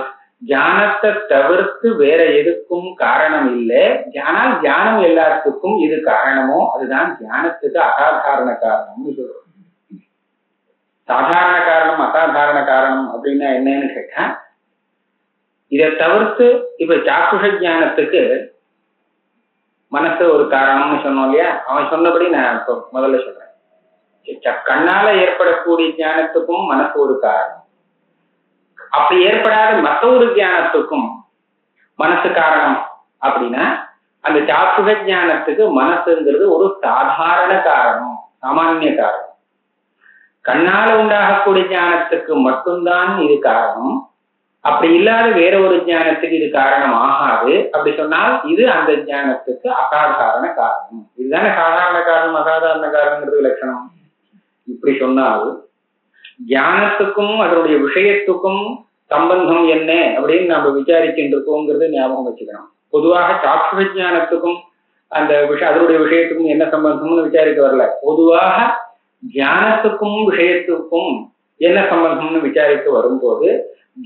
தியானத்தை தவிர்த்து வேற எதுக்கும் காரணம் இல்லை. ஆனால் தியானம் எல்லாத்துக்கும் இது காரணமோ அதுதான் தியானத்துக்கு அசாதாரண காரணம்னு சொல்றோம். சாதாரண காரணம் அசாதாரண காரணம் அப்படின்னா என்னன்னு கேட்டா, இதை தவிர்த்து இப்ப சாக்குஷ ஞானத்துக்கு மனசு ஒரு காரணம்னு சொன்னோம் இல்லையா? அவன் சொன்னபடி நான் இப்ப முதல்ல சொல்றேன். கண்ணால ஏற்படக்கூடிய ஞானத்துக்கும் மனசு ஒரு காரணம். அப்படி ஏற்படாத மற்ற ஒரு ஞானத்துக்கும் மனசு காரணம் அப்படின்னா அந்த சாக்குஷ ஞானத்துக்கு மனசுங்கிறது ஒரு சாதாரண காரணம், சாமானிய காரணம். கண்ணால உண்டாகக்கூடிய ஞானத்துக்கு மட்டும்தான் இது காரணம். அப்படி இல்லாத வேற ஒரு ஞானத்துக்கு இது காரணம் ஆகாது. அப்படி சொன்னால் இது அந்த ஞானத்துக்கு அசாதாரண காரணம். இதுதானே சாதாரண காரணம் அசாதாரண காரணங்கிறது லட்சணம். இப்படி சொன்னால் ஞானத்துக்கும் அதனுடைய விஷயத்துக்கும் சம்பந்தம் என்ன அப்படின்னு நம்ம விசாரிக்கின்ற இருக்கோங்கிறது ஞாபகம் வச்சுக்கணும். பொதுவாக சாக்குஷ ஞானத்துக்கும் அந்த அதனுடைய விஷயத்துக்கும் என்ன சம்பந்தம்னு விசாரிக்க வரல. பொதுவாக ஞானத்துக்கும் விஷயத்துக்கும் என்ன சம்பந்தம்னு விசாரிக்க வரும்போது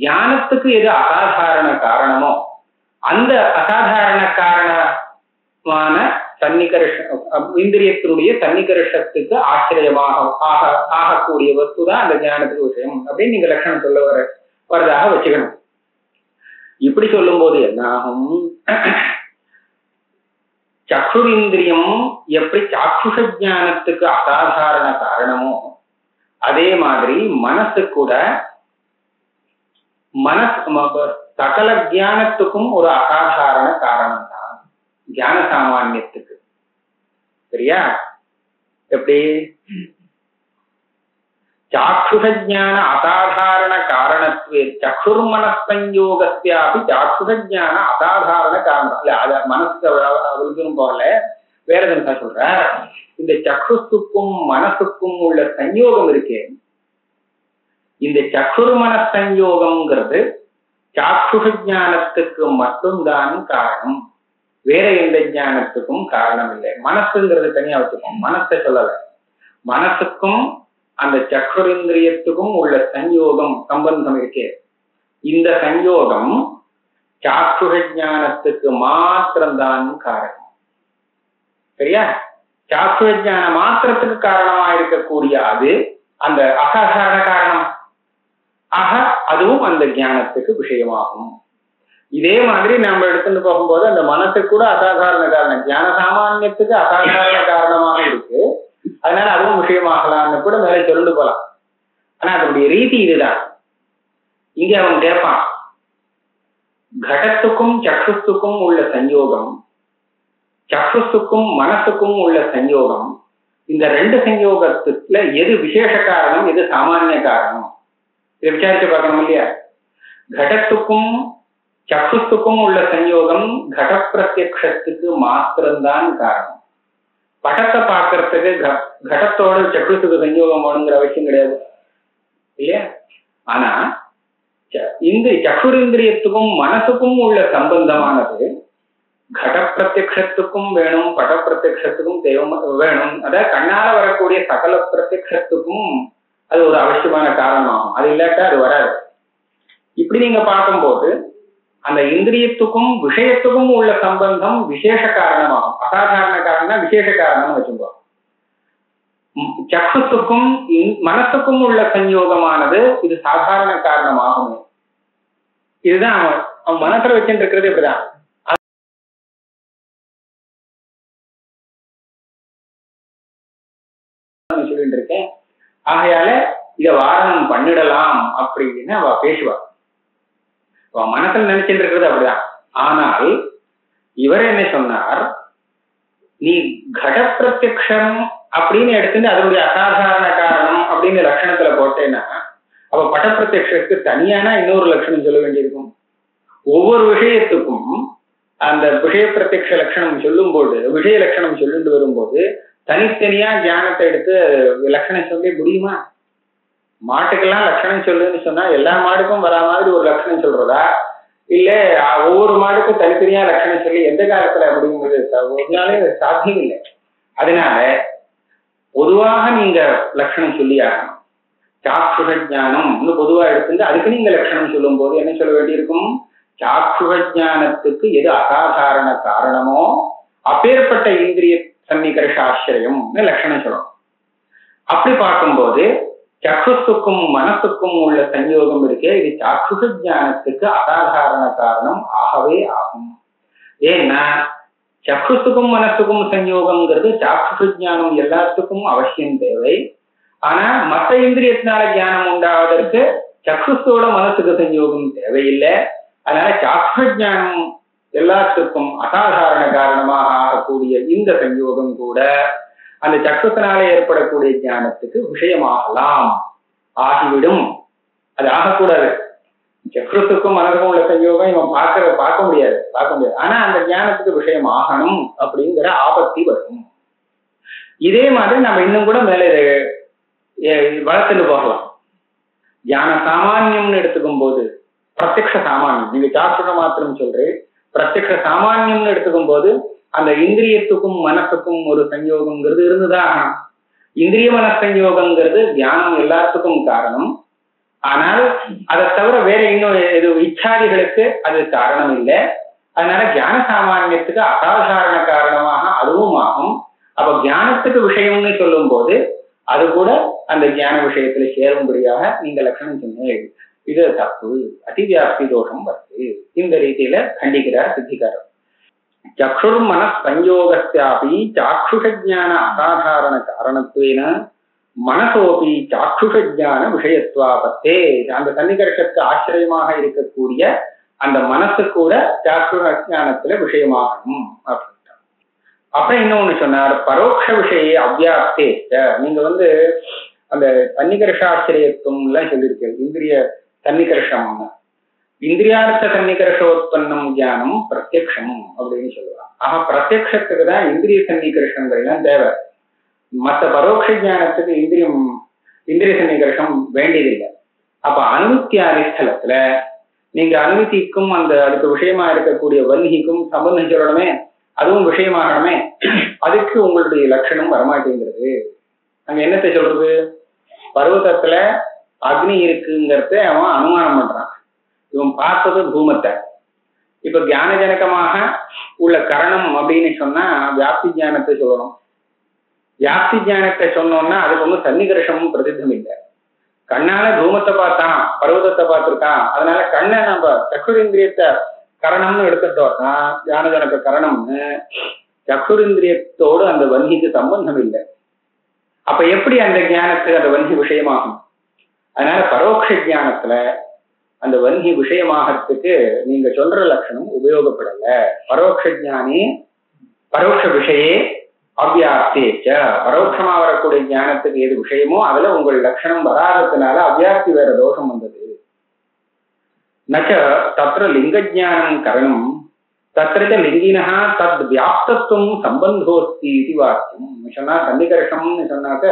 ஞானத்துக்கு எது அசாதாரண காரணமோ அந்த அசாதாரண காரணமான இந்திரியத்தினுடைய சன்னிகர்ஷத்துக்கு ஆச்சரியமாக ஆகக்கூடிய வஸ்து தான் அந்த ஞானத்துக்கு விஷயம் அப்படின்னு நீங்க லட்சணம் சொல்ல வரதாக வச்சுக்கணும். இப்படி சொல்லும் போது என்ன ஆகும்? சக்ஷுரிந்திரியம் எப்படி சாக்குஷ ஞானத்துக்கு அசாதாரண காரணமோ அதே மாதிரி மனசு கூட சகல ஞானத்துக்கும் ஒரு அசாதாரண காரணம் தான் ஞான சாமானியத்துக்கு. சரியா? எப்படி சாக்குஷ ஞான அசாதாரண காரணத்துவே சக்ஷுர்மனசஞ்யோகஸ்யாபி சாக்குஷ ஞான அசாதாரண காரணம் இல்ல. அத மனசுக்கு அவளுக்கும் போல வேற எதுனா சொல்ற. இந்த சக்ஷுக்கும் மனசுக்கும் உள்ள சஞ்யோகம் இருக்கே, இந்த சக்ஷுர்மன சஞ்யோகம்ங்கிறது சாக்குஷ ஞானத்துக்கு மட்டும்தான் காரணம், வேற எந்த ஞானத்துக்கும் காரணம் இல்லை. மனசுங்கிறது தனியா வச்சுக்கோம், மனசை சொல்லல. மனசுக்கும் அந்த சக்ஷுரிந்திரியத்துக்கும் உள்ள சஞ்யோகம் சம்பந்தம் இருக்கே, இந்த சஞ்யோகம் சாக்குஷ ஞானத்துக்கு மாத்திரம்தான் காரணம். சரியா? சாக்குஷ ஞான மாத்திரத்துக்கு காரணமா இருக்கக்கூடிய அது அந்த அசாதாரண காரணம். ஆக அதுவும் அந்த ஞானத்துக்கு விஷயமாகும். இதே மாதிரி நம்ம எடுத்துட்டு போகும்போது அந்த மனசு கூட அசாதாரண காரணம், ஞான சாமானியத்துக்கு அசாதாரண காரணமாக இருக்கு. அதனால அதுவும் விஷயமாகலாம்னு கூட மேலே சொல்லிட்டு போலாம். ஆனா அதனுடைய ரீதி இதுதான். இங்க அவன் கேட்பான், கடத்துக்கும் சக்ஷுக்கும் உள்ள சஞ்யோகம், சக்ஷுக்கும் மனசுக்கும் உள்ள சஞ்யோகம், இந்த ரெண்டு சஞ்யோகத்துல எது விசேஷ காரணம் எது சாமானிய காரணம் இதை விசாரிச்சு பார்க்கணும் இல்லையா? கடத்துக்கும் சக்ஷுக்கும் உள்ள சஞ்யோகம் கட பிரத்யக்ஷத்துக்கு மாத்திரம்தான் காரணம். படத்தை பார்க்கறதுக்கு கடத்தோட சக்ஷுக்கு சஞ்யோகம் வேணுங்கிற அவசியம் கிடையாது இல்லையா? ஆனா இந்த சக்ஷுரிந்திரியத்துக்கும் மனசுக்கும் உள்ள சம்பந்தமானது கட பிரத்யக்ஷத்துக்கும் வேணும், பட பிரத்யக்ஷத்துக்கும் வேணும். அதாவது கண்ணால வரக்கூடிய சகல பிரத்யக்ஷத்துக்கும் அது ஒரு அவசியமான காரணமாகும். அது இல்லாட்டா அது வராது. இப்படி நீங்க பார்க்கும்போது அந்த இந்திரியத்துக்கும் விஷயத்துக்கும் உள்ள சம்பந்தம் விசேஷ காரணமாகும். அசாதாரண காரணம் விசேஷ காரணம்னு வச்சுக்கோ. சக்ஷுக்கும் மனசுக்கும் உள்ள சஞ்யோகமானது இது சாதாரண காரணமாகும். இதுதான் அவன் மனசுல வச்சுட்டு இருக்கிறது. இப்படிதான் சொல்லிட்டு இருக்கேன். ஆகையால இத வாரணம் பண்ணிடலாம் அப்படின்னு அவ பேசுவா. அவ மனசுல நினைச்சிட்டு இருக்கிறது அப்படிதான். ஆனால் இவர் என்ன சொன்னார், நீ கட பிரத்யக்ஷம் அப்படின்னு எடுத்துட்டு அதனுடைய அசாதாரண காரணம் அப்படின்னு லட்சணத்துல போட்டேன்னா அவ பட பிரத்யக்ஷத்துக்கு தனியான இன்னொரு லட்சணம் சொல்ல வேண்டியிருக்கும். ஒவ்வொரு விஷயத்துக்கும் அந்த விஷய பிரத்யக்ஷ லட்சணம் சொல்லும் போது, விஷய லட்சணம் சொல்லிட்டு வரும்போது தனித்தனியா ஞானத்தை எடுத்து லட்சணம் சொல்லி முடியுமா? மாட்டுக்கெல்லாம் லட்சணம் சொல்லுன்னு சொன்னா எல்லா மாடுக்கும் வரா மாதிரி ஒரு லட்சணம் சொல்றதா, இல்ல ஒவ்வொரு மாடுக்கும் தனித்தனியா லட்சணம் சொல்லி எந்த காலத்துல அப்படிங்கிறது சாத்தியம் இல்லை. அதனால பொதுவாக நீங்க லட்சணம் சொல்லி ஆகணும். சாக்குஷ ஞானம் பொதுவா எடுத்துட்டு அதுக்கு நீங்க லட்சணம் சொல்லும் போது என்ன சொல்ல வேண்டியிருக்கும்? சாக்குஷ ஞானத்துக்கு எது அசாதாரண காரணமோ அப்பேற்பட்ட இந்திரிய சன்னிகர்ஷ ஆசிரியம் லட்சணம் சொல்லணும். அப்படி பார்க்கும்போது சக்ஷுக்கும் மனசுக்கும் உள்ள சஞ்யோகம் இருக்கே, இது சாக்ஷுஷ ஞானத்துக்கு அசாதாரண காரணம் ஆகவே ஆகும். ஏன்னா சக்ஷுக்கும் மனசுக்கும் சஞ்யோகம்ங்கிறது சாக்ஷுஷ ஞானம் எல்லாத்துக்கும் அவசியம் தேவை. ஆனா மற்ற இந்திரியத்தினால ஞானம் உண்டாவதற்கு சக்ஷுஷோட மனசுக்கு சஞ்யோகம் தேவையில்லை. அதனால சாக்ஷுஷ ஞானம் எல்லாத்துக்கும் அசாதாரண காரணமாக ஆகக்கூடிய இந்த சஞ்யோகம் கூட அந்த சக்ஷுத்தினால ஏற்படக்கூடிய ஞானத்துக்கு விஷயமாகலாம், ஆகிவிடும். அது ஆகக்கூடாது. சக்ஷுத்துக்கும் மனதுக்கும் உள்ள சஞ்யோகம் இவன் பார்க்க முடியாது. ஆனா அந்த ஞானத்துக்கு விஷயம் ஆகணும் அப்படிங்கிற ஆபத்தி வரும். இதே மாதிரி நம்ம இன்னும் கூட மேல வளர்த்துட்டு போகலாம். ஞான சாமானியம்னு எடுத்துக்கும் போது பிரத்யக்ஷ சாமானியம், நீங்க சாஸ்திர மாத்திரம் சொல்றேன், பிரத்யக்ஷ சாமானியம்னு எடுத்துக்கும் போது அந்த இந்திரியத்துக்கும் மனசுக்கும் ஒரு சஞ்யோகம்ங்கிறது இருந்துதான். இந்திரிய மனசஞ்யோகம்ங்கிறது தியானம் எல்லாத்துக்கும் காரணம். ஆனால் அதை தவிர வேற இன்னும் இச்சாதிகளுக்கு அது காரணம் இல்லை. அதனால தியான சாமானியத்துக்கு அசாதாரண காரணமாக அதுவும் ஆகும். அப்ப தியானத்துக்கு விஷயம்னு சொல்லும் போது அது கூட அந்த தியான விஷயத்துல சேரும்படியாக நீங்க லட்சணம் சொன்னீங்க. இது தப்பு, அதிவியாப்தி தோஷம் வருது. இந்த ரீதியில கண்டிக்கிறார் சித்திகாரர். சக்ஷுர் மன சஞ்யோகஸ்யாபி சாக்ஷுஷ ஞான அசாதாரண காரணத்துவேன மனசோபி சாக்ஷுஷ ஞான விஷயத்துவாபத்தே. அந்த சன்னிகர்ஷத்துக்கு ஆச்சரியமாக இருக்கக்கூடிய அந்த மனசு கூட சாக்ஷுஷ ஞானத்துல விஷயமாகணும் அப்படின்ட்டு. அப்புறம் இன்னொன்னு சொன்னார், பரோட்ச விஷய அவ்வியாப்தே. நீங்க அந்த சன்னிகர்ஷாச்சரியத்துவம் எல்லாம் சொல்லியிருக்கீங்க. இந்திரிய சன்னிகர்ஷம், இந்திரியார்த்த சன்னிகர்ஷோத்பன்னம் ஞானம் பிரத்யக்ஷம் அப்படின்னு சொல்லுவாங்க. ஆக பிரத்யக்ஷத்துக்கு தான் இந்திரிய சன்னிகர்ஷங்கள் எல்லாம் தேவை. மற்ற பரோட்ச ஞானத்துக்கு இந்திரிய சன்னிகர்ஷம் வேண்டியதில்லை. அப்ப அனுமத்தியாதி ஸ்தலத்துல நீங்க அனுமதிக்கும் அதுக்கு விஷயமா இருக்கக்கூடிய வன்னிக்கும் சம்பந்தம் சொல்லணுமே, அதுவும் விஷயமாகணுமே. அதுக்கு உங்களுடைய லட்சணம் வரமாட்டேங்கிறது. அங்க என்னத்தை சொல்றது? பர்வதத்துல அக்னி இருக்குங்கிறத அவன் அனுமானம் பண்றான். இவன் பார்த்தது பூமத்தை. இப்ப தியானஜனகமாக உள்ள கரணம் அப்படின்னு சொன்னா வியாப்தி ஞானத்தை சொல்லணும். வியாப்தி ஞானத்தை சொன்னோம்னா அதுக்கு சன்னிகர்ஷமும் பிரசித்தம் இல்லை. கண்ணால தூமத்தை பார்த்தான், பர்வதத்தை பார்த்திருக்கான், அதனால கண்ணை நம்ம சக்ஷுரேந்திரியத்தை கரணம்னு எடுத்துட்டோம்னா தியானஜனக கரணம்னு சக்ஷுரேந்திரியத்தோடு அந்த வன்னிக்கு சம்பந்தம் இல்லை. அப்ப எப்படி அந்த ஞானத்துக்கு அந்த வன்னிக்கு விஷயமாகும்? அதனால பரோட்ச ஞானத்துல அந்த வன்கி விஷயமாகறதுக்கு நீங்க சொல்ற லட்சணம் உபயோகப்படல. பரோட்ச ஞானி பரோட்ச விஷயே அவ்வியாப்தேச்ச. பரோட்சமா வரக்கூடிய ஞானத்துக்கு எது விஷயமோ அதுல உங்கள் லட்சணம் வராததுனால அவ்வியாப்தி வேற தோஷம் வந்தது. நச்ச தத்திர லிங்கஜானம் கரணம் தத்திர லிங்கினா தத் வியாப்தத்துவம் சம்பந்தோஸ்தி இது வாக்கியம். சொன்னா சன்னிகர்ஷம்னு சொன்னாக்க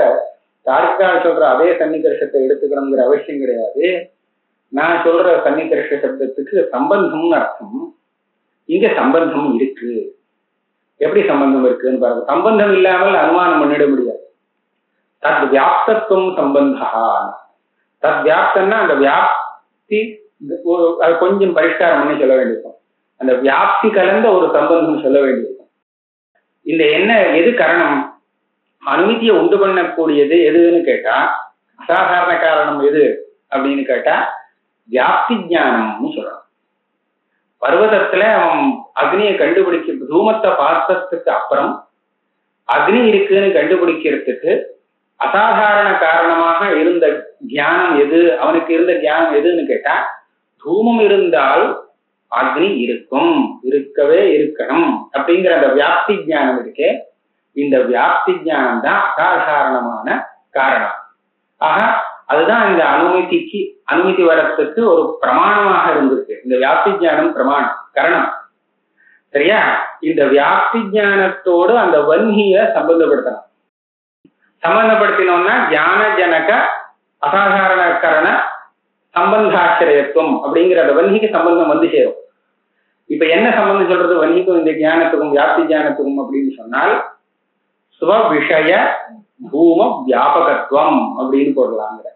தாரிக்கால் சொல்ற அதே சன்னிகர்ஷத்தை எடுத்துக்கணுங்கிற அவசியம் கிடையாது. நான் சொல்ற சன்னிகர்ஷ சப்தத்துக்கு சம்பந்தம்னு அர்த்தம். இங்க சம்பந்தம் இருக்கு. எப்படி சம்பந்தம் இருக்குன்னு பாருங்க. சம்பந்தம் இல்லாமல் அனுமானம் பண்ணிட முடியாது. தத் வியாப்தத்துவம் சம்பந்தா. தத் வியாப்தம்னா அந்த வியாப்தி அது கொஞ்சம் பரிஷ்காரம் பண்ணி சொல்ல வேண்டியிருக்கும். அந்த வியாப்தி கலந்த ஒரு சம்பந்தம் சொல்ல வேண்டியிருக்கும். இந்த என்ன எது காரணம்? அனுமதியை உண்டு பண்ணக்கூடியது எதுன்னு கேட்டா அசாதாரண காரணம் எது அப்படின்னு கேட்டா வியாப்தி ஞானம்னு சொல்றான். பர்வதத்துல அவன் அக்னியை கண்டுபிடிக்க தூமத்தை பார்த்ததுக்கு அப்புறம் அக்னி இருக்குன்னு கண்டுபிடிக்கிறதுக்கு அசாதாரண காரணமாக இருந்த தியானம் எது? அவனுக்கு இருந்த தியானம் எதுன்னு கேட்டா தூமம் இருந்தால் அக்னி இருக்கும், இருக்கவே இருக்கணும் அப்படிங்கிற அந்த வியாப்தி ஞானம் இருக்கே. இந்த வியாப்தி ஞானம் தான் அசாதாரணமான காரணம். ஆக அதுதான் இந்த அனுமதி வரத்துக்கு ஒரு பிரமாணமாக இருந்திருக்கு. இந்த வியாப்தி ஞானம் பிரமாணம் கரணம். சரியா? இந்த வியாப்தி ஞானத்தோடு அந்த வன்னிய சம்பந்தப்படுத்தணும். சம்பந்தப்படுத்தினோம்னா ஞான ஜனக அசாதாரண கரண சம்பந்தாச்சரியத்துவம் அப்படிங்கிற அந்த வன்னிக்கு சம்பந்தம் வந்து சேரும். இப்ப என்ன சம்பந்தம் சொல்றது வன்னிக்கும் இந்த ஞானத்துக்கும் வியாப்தி ஞானத்துக்கும் அப்படின்னு சொன்னால் ஸ்வவிஷய பூம வியாபகத்துவம் அப்படின்னு போடலாங்கிற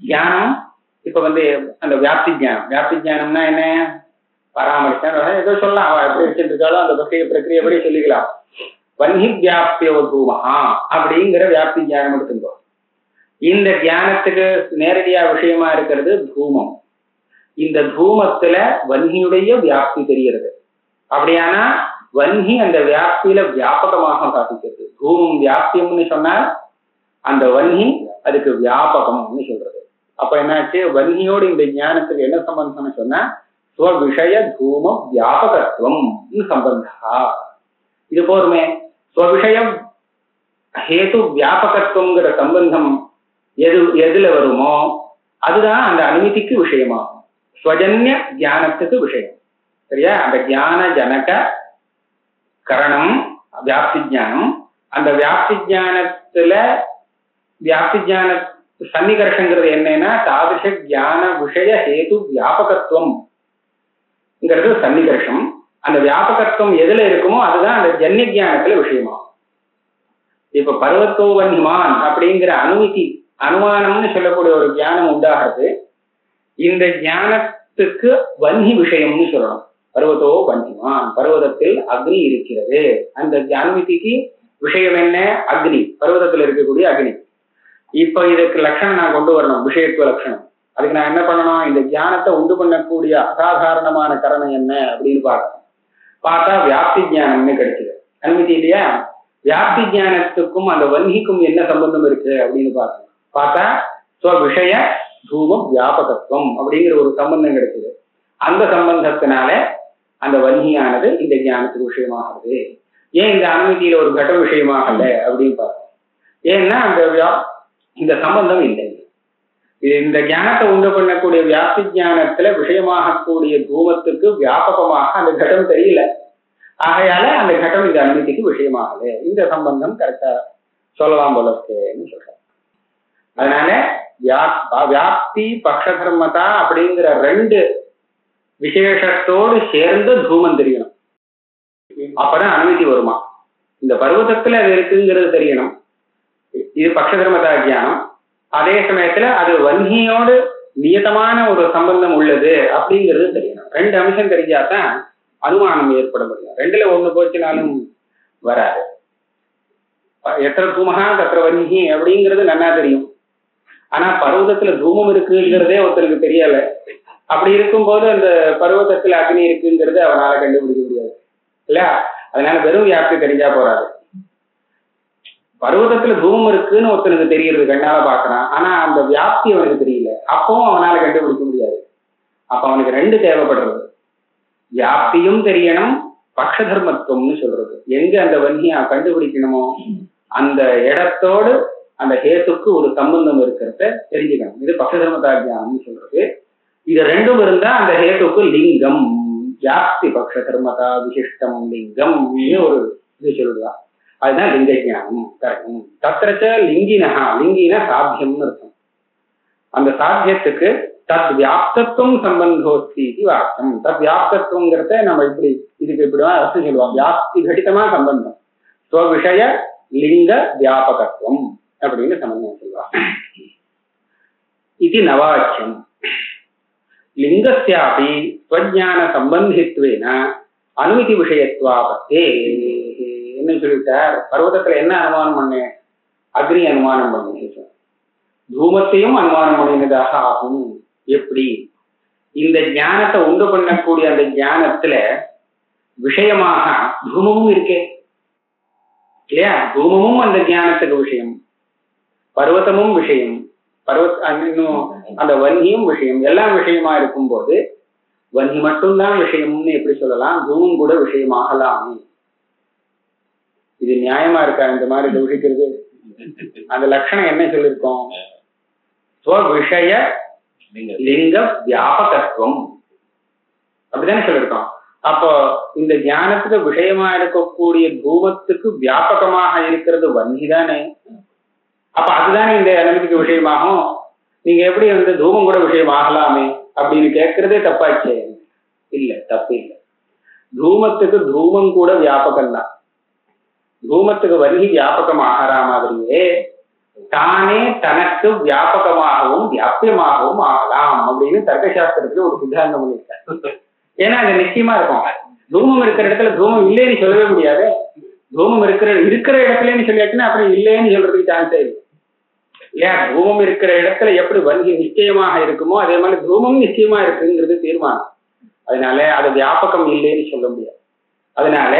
தியானம். இப்ப அந்த வியாப்தி ஞானம்னா என்ன? பராமரிச்சா ஏதோ சொல்லலாம், அவ எப்படி வச்சுட்டு இருக்காலும் அந்த பிரக்கிரியப்படி சொல்லிக்கலாம். வன்னி வியாப்தியோ பூமஹா அப்படிங்கிற வியாப்தி ஞானம் எடுத்துக்கோ. இந்த தியானத்துக்கு நேரடியா விஷயமா இருக்கிறது தூமம். இந்த தூமத்துல வன்னியுடைய வியாப்தி தெரிகிறது. அப்படியானா வன்னி அந்த வியாப்தியில வியாபகமாக சாதிக்கிறது. தூமம் வியாப்தியம்னு சொன்னால் அந்த வன்னி அதுக்கு வியாபகம்னு சொல்றது. அப்ப என்னாச்சு, வன்னியோடு இந்த ஞானத்துக்கு என்ன சம்பந்தம்னு சொன்னா ஸ்வவிஷய தூம வியாபகத்துவம் சம்பந்தா. இது போருமே. ஸ்வவிஷயம் ஹேது வியாபகத்துவங்கிற சம்பந்தம் எதுல வருமோ அதுதான் அந்த அனுமதிக்கு விஷயமாகும். ஸ்வஜன்ய தியானத்துக்கு விஷயம். சரியா? அந்த தியான ஜனக கரணம் வியாப்தி ஜானம். அந்த வியாப்தி ஜானத்துல வியாப்தி ஜான சன்னிகர்ஷங்கிறது என்னன்னா தாதிருஷ தியான விஷய ஹேது வியாபகத்துவம் சன்னிகர்ஷம். அந்த வியாபகத்துவம் எதுல இருக்குமோ அதுதான் அந்த ஜன்ய ஜானத்துல விஷயமாகும். இப்ப பர்வத்தோ வன்னிமான் அப்படிங்கிற அனுமானம்னு சொல்லக்கூடிய ஒரு தியானம் உண்டாகிறது. இந்த ஞானத்துக்கு வன்னி விஷயம்னு சொல்லணும். பர்வத்தோ வன்னிமான், பர்வதத்தில் அக்னி இருக்கிறது. அந்த அனுமதிக்கு விஷயம் என்ன? அக்னி, பர்வதத்தில் இருக்கக்கூடிய அக்னி. இப்ப இதுக்கு லட்சணம் நான் கொண்டு வரணும், விஷயத்துவ லட்சணம். அதுக்கு நான் என்ன பண்ணணும்? இந்த தியானத்தை உண்டு பண்ணக்கூடிய அசாதாரணமான கரணம் என்ன அப்படின்னு பார்க்கணும். பார்த்தா வியாப்தி ஜானம்னு கிடைச்சது. அனுமதி இல்லையா? வியாப்தி ஜானத்துக்கும் அந்த வன்னிக்கும் என்ன சம்பந்தம் இருக்கு அப்படின்னு பார்க்கணும். பார்த்தா ஸ்வவிஷய தூம வியாபகத்துவம் அப்படிங்கிற ஒரு சம்பந்தம் கிடைச்சது. அந்த சம்பந்தத்தினால அந்த வன்னியானது இந்த ஞானத்துக்கு விஷயமாகிறது. ஏன் இந்த அனுமதியில ஒரு கட்ட விஷயமாகல அப்படின்னு பார்க்கணும். ஏன்னா இந்த சம்பந்தம் இல்லை. இந்த ஞானத்தை உண்டு பண்ணக்கூடிய வியாப்தி ஞானத்துல விஷயமாகக்கூடிய தூமத்துக்கு வியாபகமாக அந்த கட்டம் தெரியல. ஆகையால அந்த கட்டம் இந்த அனுமதிக்கு விஷயமாகல. இந்த சம்பந்தம் கரெக்டா சொல்லலாம் போல இருக்குன்னு சொல்றேன். அதனால வியாப்தி பக்ஷதர்மதா அப்படிங்கிற ரெண்டு விசேஷத்தோடு சேர்ந்து தூமம் தெரியணும். அப்பதான் அனுமதி வருமா. இந்த பர்வதத்துல அது இருக்குங்கிறது தெரியணும். இது பக்ஷதர்மதா தியானம். அதே சமயத்துல அது வன்னியோடு நியதமான ஒரு சம்பந்தம் உள்ளது அப்படிங்கிறது தெரியணும். ரெண்டு அம்சம் தெரிஞ்சாதான் அனுமானம் ஏற்பட முடியும். ரெண்டுல ஒண்ணு போச்சுனாலும் வராது. எத்தனை தூமகா தத்திர வன்னி அப்படிங்கிறது நல்லா தெரியும். ஆனா பர்வதத்துல தூமம் இருக்குங்கிறதே ஒருத்தருக்கு தெரியல. அப்படி இருக்கும்போது அந்த பர்வதத்துல அக்னி இருக்குங்கிறது அவனால கண்டுபிடிக்க முடியாது இல்ல. அதனால வெறும் வியாப்தி தெரிஞ்சா போறாது. பர்வதத்துல தூமம் இருக்குன்னு ஒருத்தனுக்கு தெரிகிறது, கண்ணால பாக்குறான். ஆனா அந்த வியாப்தி அவனுக்கு தெரியல. அப்பவும் அவனால கண்டுபிடிக்க முடியாது. அப்ப அவனுக்கு ரெண்டு தேவைப்படுறது. வியாப்தியும் தெரியணும், பக்ஷதர்மத்துவம்னு சொல்றது. எங்க அந்த வன்னியா கண்டுபிடிக்கணுமோ அந்த இடத்தோடு அந்த ஹேத்துக்கு ஒரு சம்பந்தம் இருக்கிறத தெரிஞ்சுக்கணும். இது பக்ஷதர்மதா தியானம்னு சொல்றது. இது ரெண்டும் இருந்தா அந்த ஹேத்துக்கு லிங்கம், வியாப்தி பக்ஷதர்மதா விசிஷ்டம் லிங்கம் ஒரு இது சொல்லுதா. அதுதான் லிங்க ஜானம். தத்திரச்ச லிங்கினஹா, லிங்கின சாத்தியம்னு இருக்கும். அந்த சாத்தியத்துக்கு தத் வியாப்தத்துவம் சம்பந்தோஸ்தி வார்த்தம். தத் வியாப்தத்துவங்கிறத நம்ம இப்படி இதுக்கு இப்படிதான் அர்த்தம் சொல்லுவோம். வியாப்தி கடிதமா சம்பந்தம். ஸ்வவிஷய லிங்க வியாபகத்துவம் அப்படின்னு சம்பந்தம் சொல்லுவாங்க. இது நவாச்சியம். லிங்கஸ்யாபி ஸ்வஜான சம்பந்தித்வேன அனுமதி விஷயத்வாபத்தே. என்ன சொல்லிட்டார்? பர்வதத்துல என்ன அனுமானம் பண்ண? அக்னி அனுமானம் பண்ண. தூமத்தையும் அனுமானம் பண்ணினதாக ஆகும். எப்படி? இந்த ஞானத்தை உண்டு பண்ணக்கூடிய அந்த ஞானத்துல விஷயமாக தூமமும் இருக்கே இல்லையா? தூமமும் அந்த ஞானத்துக்கு விஷயம், பர்வதமும் விஷயம், இன்னும் அந்த வன்னியும் விஷயம், எல்லாம் விஷயமா இருக்கும் போது வன்னி மட்டும்தான் விஷயம்னு எப்படி சொல்லலாம்? தூமம் கூட விஷயமாகலாம். இது நியாயமா இருக்கா இந்த மாதிரி தூஷிக்கிறது? அந்த லட்சணம் என்ன சொல்லியிருக்கோம்? ஸ்வவிஷய லிங்க வியாபகத்துவம் அப்படித்தானே சொல்லியிருக்கோம். அப்போ இந்த ஞானத்துக்கு விஷயமா இருக்கக்கூடிய தூமத்துக்கு வியாபகமாக இருக்கிறது வன்னி தானே. அப்ப அதுதானே இந்த அனுமதிக்கு விஷயமாகும். நீங்க எப்படி தூமம் கூட விஷயம் ஆகலாமே அப்படின்னு கேட்கறதே தப்பாச்சே. இல்ல, தப்பு இல்லை. தூமத்துக்கு தூமம் கூட வியாபகம் தான். தூமத்துக்கு வன்னி வியாபகம் ஆகிற மாதிரியே தானே தனக்கு வியாபகமாகவும் வியாபியமாகவும் ஆகலாம் அப்படின்னு தர்க்கசாஸ்திரத்துல ஒரு சித்தாந்தம் பண்ணியிருக்காரு. ஏன்னா அது நிச்சயமா இருக்கும். தூமம் இருக்கிற இடத்துல தூமம் இல்லைன்னு சொல்லவே முடியாது. தூமம் இருக்கிற இடத்துலன்னு சொல்லியாச்சுன்னா அப்புறம் இல்லைன்னு சொல்றதுக்கு சான்ஸே இல்லை. இல்லையா? தூமம் இருக்கிற இடத்துல எப்படி வன்கி நிச்சயமாக இருக்குமோ அதே மாதிரி தூமம் நிச்சயமா இருக்குங்கிறது தீர்மானம். அதனால அது வியாபகம் இல்லைன்னு சொல்ல முடியாது. அதனால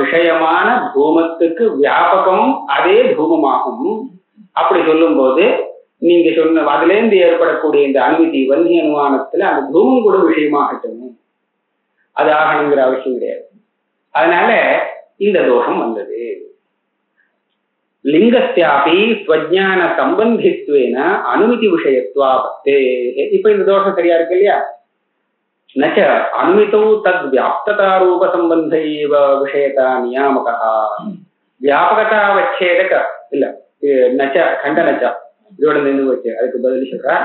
விஷயமான தூமத்துக்கு வியாபகம் அதே தூமமாகும். அப்படி சொல்லும் போது நீங்க சொன்ன அதுல இருந்து ஏற்படக்கூடிய இந்த அனுமதி வன்கி அனுமானத்துல அந்த தூமம் கூட விஷயமாகட்டுமே, அது ஆகணுங்கிற அவசியம் கிடையாது. அதனால இந்த தோஷம் வந்தது. லிங்கஸ்யாபி ஸ்வஜான சம்பந்தித்வேன அனுமதி விஷயத்வாபத்தே. இப்ப இந்த தோஷம் சரியா இருக்கு இல்லையா? நச்ச அனுமிதோ தத் வியாப்ததா ரூப சம்பந்த விஷயதா நியாமகா வியாபகதாவச்சேதக இல்ல நச்ச கண்டனச்ச இதோட நின்று வச்சு அதுக்கு பதில் சொல்ற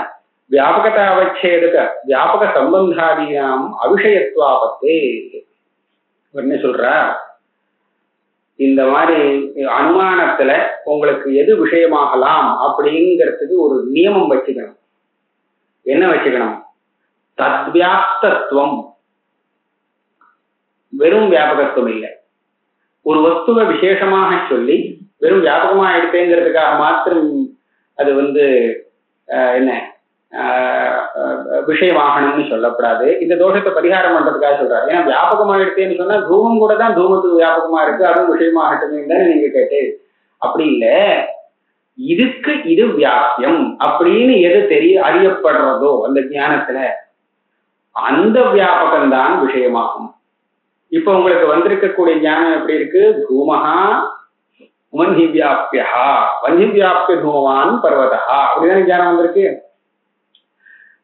வியாபகதாவச்சேதக வியாபக சம்பந்தாதீனாம் அவிஷயத்வாபத்தே. என்ன சொல்ற, இந்த மாதிரி அனுமானத்துல உங்களுக்கு எது விஷயமாகலாம் அப்படிங்கிறதுக்கு ஒரு நியமம் வச்சுக்கணும். என்ன வச்சுக்கணும்? தத்வியாப்தத்துவம், வெறும் வியாபகத்துவம் இல்லை. ஒரு வஸ்துவை விசேஷமாக சொல்லி வெறும் வியாபகமா எடுத்தேங்கிறதுக்காக மாத்திரம் அது என்ன விஷயமாகணும்னு சொல்லப்படாது. இந்த தோஷத்தை பரிகாரம் பண்றதுக்காக சொல்றாரு. ஏன்னா வியாபகமா எடுத்தேன்னு சொன்னா தூமம் கூட தான் தூமத்துக்கு வியாபகமா இருக்கு, அதுவும் விஷயமாகட்டுமே தானே நீங்க கேட்டு. அப்படி இல்லை, இதுக்கு இது வியாபியம் அப்படின்னு எது அறியப்படுறதோ அந்த ஞானத்துல அந்த வியாபகம்தான் விஷயமாகும். இப்ப உங்களுக்கு வந்திருக்கக்கூடிய ஞானம் எப்படி இருக்கு? தூமஹா வன்ஹி வியாபியா வன்ஹி வியாபிய தூமவான் பர்வதா அப்படிதானே ஞானம் வந்திருக்கு.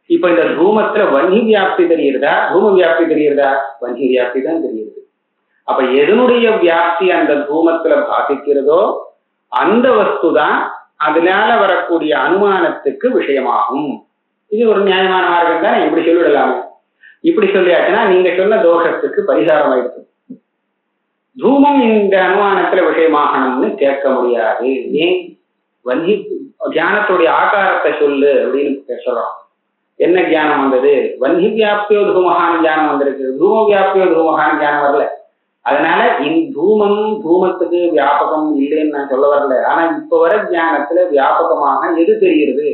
இப்ப இந்த தூமத்துல வன்ஹி வியாப்தி தெரியுறதா தூம வியாப்தி தெரியுறதா? வன்ஹி வியாப்தி தான் தெரியுது. அப்ப எதனுடைய வியாப்தி அந்த தூமத்துல பாதிக்கிறதோ அந்த வஸ்து தான் அதனால வரக்கூடிய அனுமானத்துக்கு விஷயமாகும். இது ஒரு நியாயமான மார்க்கம் தானே, இப்படி சொல்லிவிடலாமே. இப்படி சொல்லியாச்சுன்னா நீங்க சொன்ன தோஷத்துக்கு பரிகாரம் ஆயிடுச்சு. தூமம் இந்த அனுமானத்துல விஷயமாகணும்னு கேட்க முடியாது. ஏன்? வன்ஹி தியானத்துடைய ஆகாரத்தை சொல்லு அப்படின்னு சொல்றோம். என்ன தியானம் வந்தது? வன்ஹி வியாபியோ தூமகான தியானம் வந்திருக்கு, தூம வியாபியோ தூமகான தியானம் வரல. அதனால தூமம் தூமத்துக்கு வியாபகம் இல்லைன்னு நான் சொல்ல வரல. ஆனா இப்ப வர தியானத்துல வியாபகமாக எது தெரிகிறது?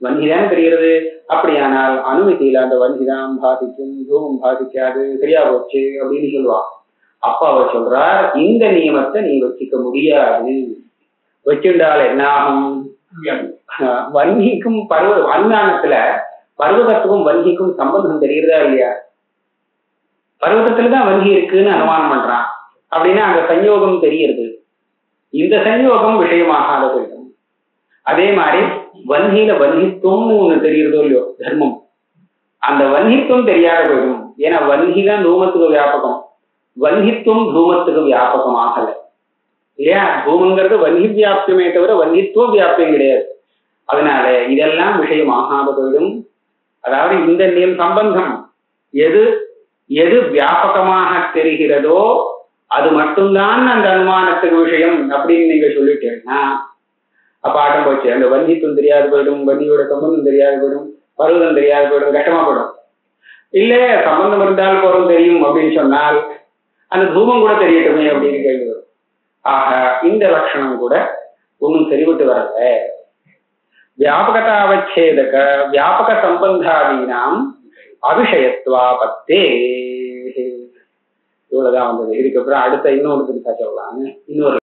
வன்கிதான் தெரிகிறது. அப்படியானால் அனுமதியில அந்த வன்கிதான் பாதிக்கும், தூமம் பாதிக்காது, சரியா போச்சு அப்படின்னு சொல்லுவான். அப்ப அவர் சொல்றார், இந்த நியமத்தை நீ வச்சுக்க முடியாது. வச்சுட்டால் என்ன ஆகும்? வன்கிக்கும் அனுமானத்துல பர்வதத்துக்கும் வன்கிக்கும் சம்பந்தம் தெரிகிறதா இல்லையா? பர்வதத்துலதான் வன்கி இருக்குன்னு அனுமானம் பண்றான் அப்படின்னா அந்த சஞ்யோகம் தெரிகிறது. இந்த சஞ்யோகம் விஷயமாகாத போயிடும். அதே மாதிரி வன்கியில வன்கித்துவம்னு ஒண்ணு தெரியுறதோ இல்லையோ தர்மம், அந்த வன்கித்துவம் தெரியாத போயிடும். ஏன்னா வன்கிதான் தூமத்துக்கு வியாபகம், வன்கித்துவம் தூமத்துக்கு வியாபகம் ஆகலை இல்லையா? தூமங்கிறது வன்கி வியாபியமே தவிர வன்கித்துவ வியாபியம் கிடையாது. அதனால இதெல்லாம் விஷயமாகாத போயிடும். அதாவது இந்த சம்பந்தம் எது எது வியாபகமாக தெரிகிறதோ அது மட்டும்தான் அந்த அனுமானத்துக்கு விஷயம் அப்படின்னு நீங்க சொல்லிட்டீங்கன்னா அப்ப ஆட்டம் போச்சு. அந்த வன்கித்துவம் தெரியாது போயிடும், வன்கியோட சம்பந்தம் தெரியாது போயிடும், பருவதம் தெரியாது போயிடும், கஷ்டமா போயிடும். இல்ல சம்பந்தம் இருந்தால் போறோம் தெரியும் அப்படின்னு சொன்னால் அந்த தூமம் கூட தெரியட்டுமே அப்படின்னு கேள்வி வரும். ஆக இந்த லட்சணம் கூட ஒன்றும் சரிவிட்டு வரல. வியாபகதாவச்சேதக வியாபக சம்பந்தாதீனாம் அவிஷயத்வாபத்தே. இவ்வளவுதான் வந்தது. இதுக்கப்புறம் அடுத்த இன்னொரு சொல்லலாம். இன்னொரு